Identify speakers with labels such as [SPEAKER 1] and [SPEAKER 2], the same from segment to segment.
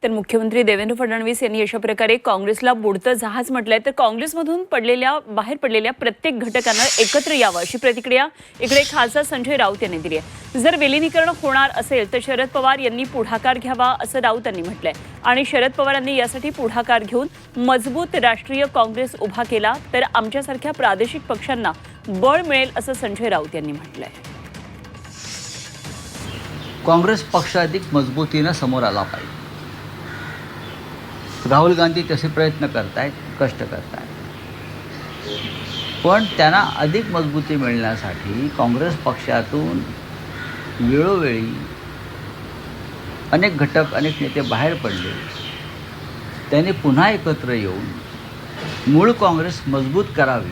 [SPEAKER 1] तर मुख्यमंत्री देवेंद्र फडणवीस यांनी अशा प्रकारे काँग्रेसला बुडतं जहाज म्हटलंय। तर काँग्रेसमधून बाहेर पडलेल्या प्रत्येक घटकांना एकत्र यावं अशी प्रतिक्रिया इकडे खासदार संजय राऊत यांनी दिली आहे। जर विलीनीकरण होणार असेल तर शरद पवार यांनी पुढाकार घ्यावा असं राऊत यांनी म्हटलंय आणि शरद पवारांनी यासाठी पुढाकार घेऊन मजबूत राष्ट्रीय काँग्रेस उभा केला तर आमच्यासारख्या प्रादेशिक पक्षांना बळ मिळेल असं संजय राऊत यांनी म्हटलंय।
[SPEAKER 2] काँग्रेस पक्ष अधिक मजबूतीने समोर आला पाहिजे। राहुल गांधी तसे प्रयत्न करतायत, कष्ट करतायत, पण त्यांना अधिक मजबूती मिळण्यासाठी काँग्रेस पक्षातून वेळोवेळी अनेक घटक, अनेक नेते बाहेर पडले। त्यांनी पुन्हा एकत्र येऊन मूळ काँग्रेस मजबूत करावी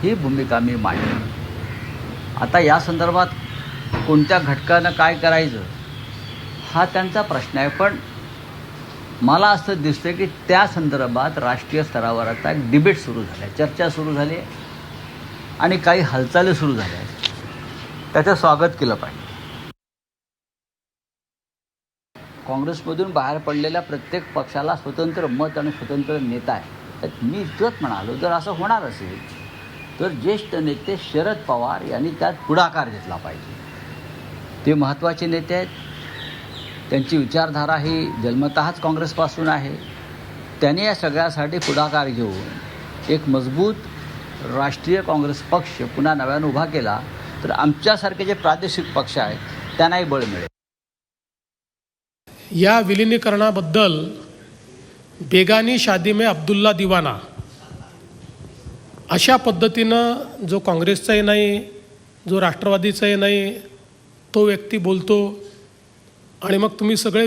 [SPEAKER 2] ही भूमिका मी मांडली। आता या संदर्भात कोणत्या घटकानं काय करायचं हा त्यांचा प्रश्न आहे, पण मला असं दिसतं की त्या संदर्भात राष्ट्रीय स्तरावर आता एक डिबेट सुरू झालं आहे, चर्चा सुरू झाली आहे आणि काही हालचाली सुरू झाल्या आहेत। त्याचं स्वागत केलं पाहिजे। काँग्रेसमधून बाहेर पडलेल्या प्रत्येक पक्षाला स्वतंत्र मत आणि स्वतंत्र नेता आहे। तर मी इतकंच म्हणालो, जर असं होणार असेल तर ज्येष्ठ नेते शरद पवार यांनी त्यात पुढाकार घेतला पाहिजे। ते महत्त्वाचे नेते आहेत, त्यांची विचारधारा ही जन्मतःच काँग्रेसपासून आहे। त्यांनी या सगळ्यासाठी पुढाकार घेऊन एक मजबूत राष्ट्रीय काँग्रेस पक्ष पुन्हा नव्यानं उभा केला तर आमच्यासारखे जे प्रादेशिक पक्ष आहेत त्यांनाही बळ मिळेल।
[SPEAKER 3] या विलीनीकरणाबद्दल बेगानी शादी में अब्दुल्ला दिवाना अशा पद्धतीनं जो काँग्रेसचाही नाही, जो राष्ट्रवादीचाही नाही, तो व्यक्ती बोलतो आणि मग तुम्ही सगळे